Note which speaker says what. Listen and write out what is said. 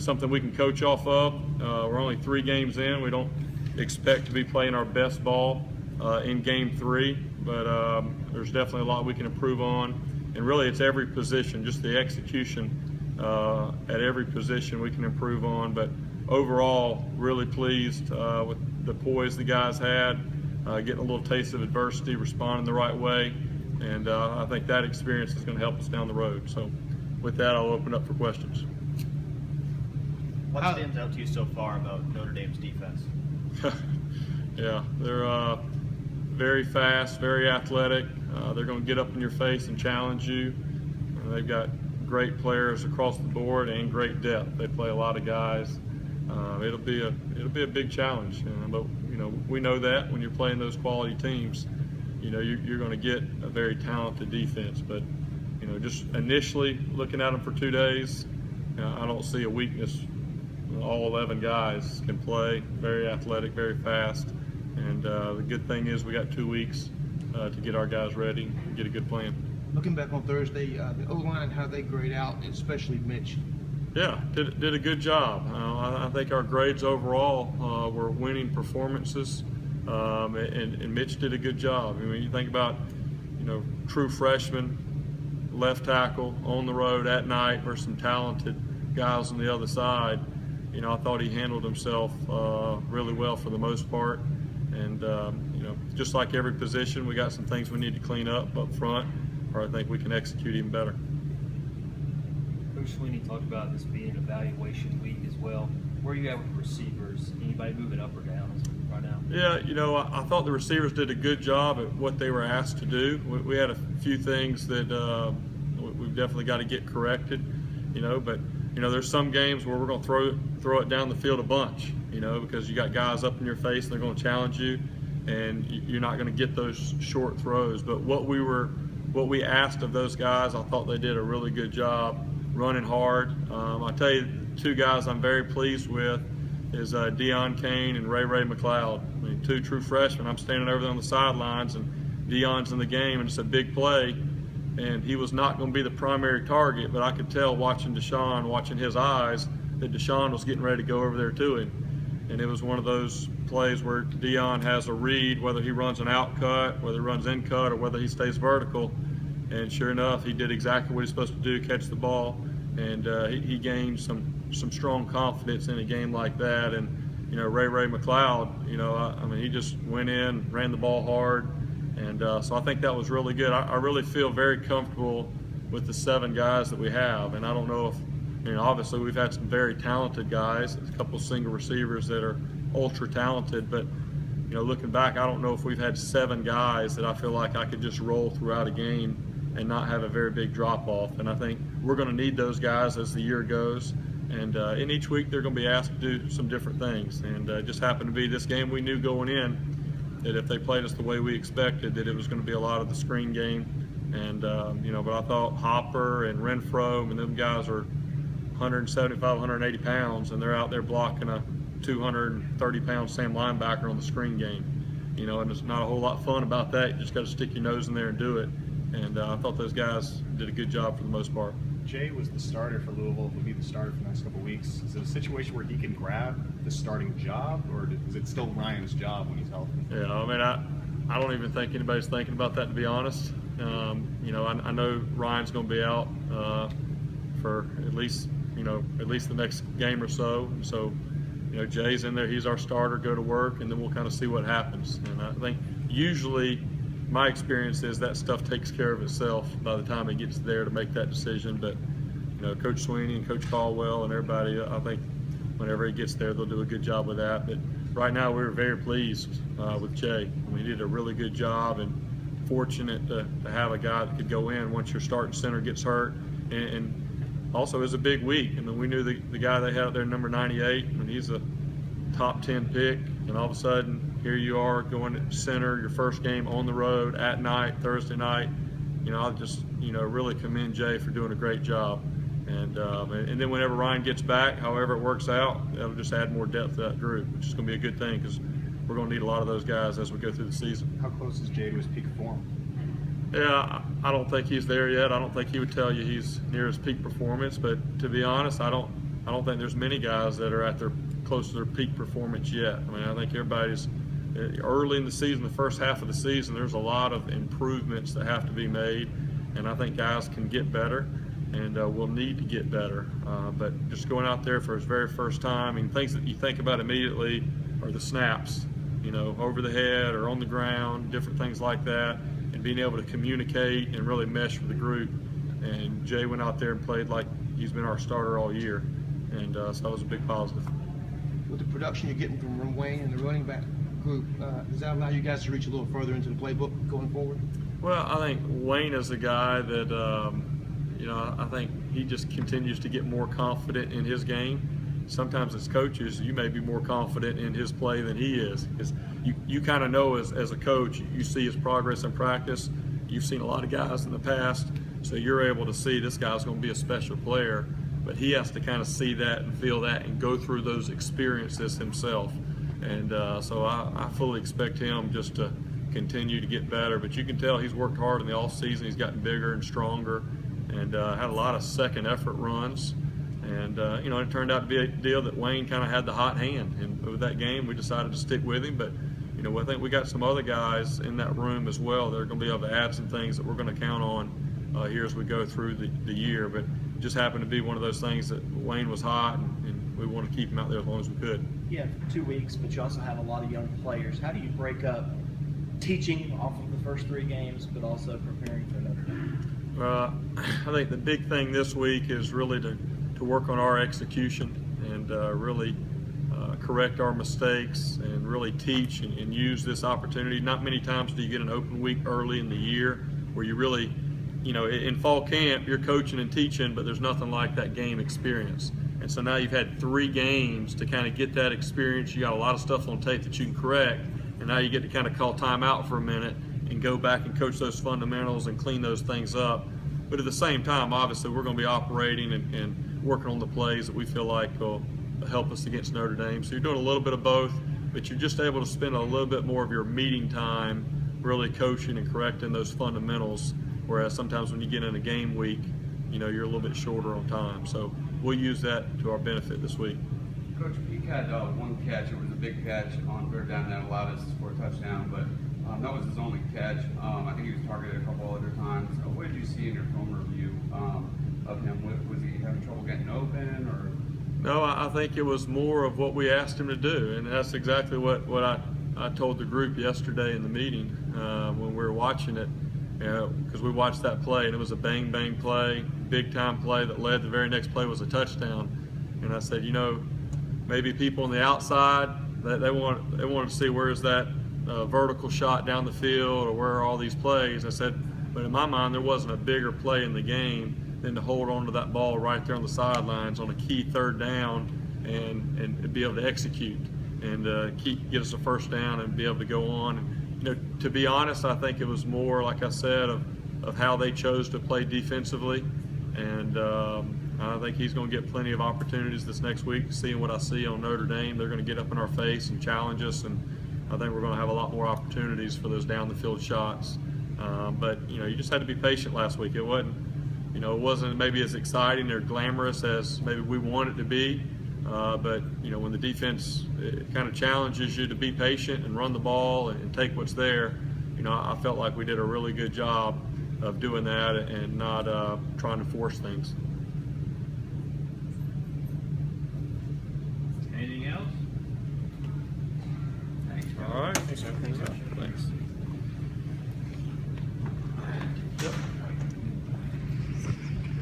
Speaker 1: something we can coach off of. We're only 3 games in. We don't expect to be playing our best ball in game 3, but there's definitely a lot we can improve on. And really, it's every position, just the execution at every position we can improve on. But overall, really pleased with the poise the guys had, getting a little taste of adversity, responding the right way. And I think that experience is going to help us down the road. So with that, I'll open up for questions.
Speaker 2: What stands out to you so far about Notre Dame's defense?
Speaker 1: Yeah, they're very fast, very athletic. They're going to get up in your face and challenge you. They've got great players across the board and great depth. They play a lot of guys. It'll be a big challenge. But we know that when you're playing those quality teams, you're going to get a very talented defense. But just initially looking at them for 2 days, I don't see a weakness. All 11 guys can play, very athletic, very fast. And the good thing is we got 2 weeks to get our guys ready and get a good plan.
Speaker 3: Looking back on Thursday, the O-line, how they grade out, especially Mitch.
Speaker 1: Yeah, did a good job. I think our grades overall were winning performances, and Mitch did a good job. I mean, you think about, true freshman, left tackle, on the road at night versus some talented guys on the other side. I thought he handled himself really well for the most part. And, just like every position, we got some things we need to clean up front, or I think we can execute even better.
Speaker 4: Coach Swinney talked about this being an evaluation week as well. Where are you at with the receivers? Anybody moving up or down right now?
Speaker 1: Yeah, I thought the receivers did a good job at what they were asked to do. We had a few things that we've definitely got to get corrected, but there's some games where we're going to throw it down the field a bunch, because you got guys up in your face and they're going to challenge you, and you're not going to get those short throws. But what we asked of those guys, I thought they did a really good job running hard. I tell you, 2 guys I'm very pleased with is Deon Cain and Ray McLeod. I mean, 2 true freshmen. I'm standing over there on the sidelines, and Deon's in the game, and it's a big play. And he was not going to be the primary target, but I could tell watching Deshaun, watching his eyes, that Deshaun was getting ready to go over there to him. And it was one of those plays where Deon has a read, whether he runs an out cut, whether he runs in cut, or whether he stays vertical. And sure enough, he did exactly what he's supposed to do, catch the ball. And he gained some strong confidence in a game like that. And, Ray McLeod, he just went in, ran the ball hard. And so I think that was really good. I really feel very comfortable with the 7 guys that we have. And I don't know if, obviously we've had some very talented guys, a couple single receivers that are ultra talented, but looking back, I don't know if we've had 7 guys that I feel like I could just roll throughout a game and not have a very big drop off. And I think we're going to need those guys as the year goes. And in each week they're going to be asked to do some different things. And it just happened to be this game we knew going in that if they played us the way we expected, that it was going to be a lot of the screen game. And, but I thought Hopper and Renfro and them guys are 175, 180 pounds, and they're out there blocking a 230-pound Sam linebacker on the screen game. And there's not a whole lot of fun about that. You just got to stick your nose in there and do it. And I thought those guys did a good job for the most part.
Speaker 5: Jay was the starter for Louisville. He'll be the starter for the next couple of weeks. Is it a situation where he can grab the starting job, or is it still Ryan's job when he's healthy?
Speaker 1: Yeah, I don't even think anybody's thinking about that, to be honest. I know Ryan's going to be out for at least the next game or so. So, Jay's in there. He's our starter. Go to work, and then we'll kind of see what happens. And I think usually my experience is that stuff takes care of itself by the time it gets there to make that decision. But Coach Swinney and Coach Caldwell and everybody, I think whenever he gets there, they'll do a good job with that. But right now, we were very pleased with Jay. He did a really good job, and fortunate to have a guy that could go in once your starting center gets hurt. And also, it was a big week. We knew the guy they had out there, number 98, and he's a top 10 pick. And all of a sudden, here you are going to center your first game on the road at night, Thursday night. I just really commend Jay for doing a great job. And then whenever Ryan gets back, however it works out, that'll just add more depth to that group, which is going to be a good thing because we're going to need a lot of those guys as we go through the season.
Speaker 5: How close is Jay to his peak form?
Speaker 1: Yeah, I don't think he's there yet. I don't think he would tell you he's near his peak performance. But to be honest, I don't I don't think there's many guys that are at their close to their peak performance yet. I mean, I think everybody's early in the season, the first half of the season, there's a lot of improvements that have to be made, and I think guys can get better and will need to get better. But just going out there for his very first time, and things that you think about immediately are the snaps, you know, over the head or on the ground, different things like that, and being able to communicate and really mesh with the group. And Jay went out there and played like he's been our starter all year, and so that was a big positive.
Speaker 3: With the production you're getting from Wayne and the running back group, does that allow you guys to reach a little further into the playbook going forward?
Speaker 1: Well, I think Wayne is a guy that, you know, I think he just continues to get more confident in his game. Sometimes as coaches, you may be more confident in his play than he is. Because you kind of know as a coach, you see his progress in practice. You've seen a lot of guys in the past, so you're able to see this guy's going to be a special player. But he has to kind of see that and feel that and go through those experiences himself. And so I fully expect him just to continue to get better. But you can tell he's worked hard in the off season. He's gotten bigger and stronger, and had a lot of second effort runs. And you know, it turned out to be a deal that Wayne kind of had the hot hand. And with that game, we decided to stick with him. But you know, I think we got some other guys in that room as well that are going to be able to add some things that we're going to count on here as we go through the year. But it just happened to be one of those things that Wayne was hot, and we want to keep him out there as long as we could.
Speaker 6: You have 2 weeks, but you also have a lot of young players. How do you break up teaching off of the first 3 games, but also preparing for Notre Dame?
Speaker 1: I think the big thing this week is really to work on our execution and really correct our mistakes and really teach and use this opportunity. Not many times do you get an open week early in the year where you really, you know, in fall camp you're coaching and teaching, but there's nothing like that game experience. And so now you've had 3 games to kind of get that experience. You got a lot of stuff on tape that you can correct, and now you get to kind of call time out for a minute and go back and coach those fundamentals and clean those things up. But at the same time, obviously, we're going to be operating and working on the plays that we feel like will help us against Notre Dame. So you're doing a little bit of both, but you're just able to spend a little bit more of your meeting time really coaching and correcting those fundamentals, whereas sometimes when you get in a game week, you know, you're a little bit shorter on time. So we'll use that to our benefit this week.
Speaker 7: Coach, you had one catch. It was a big catch on third down that allowed us to score a touchdown, but that was his only catch. I think he was targeted a couple other times. What did you see in your film review of him? Was he having trouble getting open, or?
Speaker 1: No, I think it was more of what we asked him to do, and that's exactly what I told the group yesterday in the meeting when we were watching it, because we watched that play, and it was a bang-bang play, big-time play that led. The very next play was a touchdown, and I said, you know, maybe people on the outside, they want to see where's that vertical shot down the field or where are all these plays. I said, but in my mind, there wasn't a bigger play in the game than to hold on to that ball right there on the sidelines on a key third down and be able to execute and get us a first down and be able to go on. And, you know, to be honest, I think it was more, like I said, of how they chose to play defensively. And I think he's going to get plenty of opportunities this next week, seeing what I see on Notre Dame. They're going to get up in our face and challenge us, and I think we're going to have a lot more opportunities for those down the field shots. But you know, you just had to be patient last week. It wasn't maybe as exciting or glamorous as maybe we want it to be. But you know, when the defense kind of challenges you to be patient and run the ball and take what's there, you know, I felt like we did a really good job of doing that and not trying to force things.
Speaker 8: Anything else? Thanks.
Speaker 1: All right.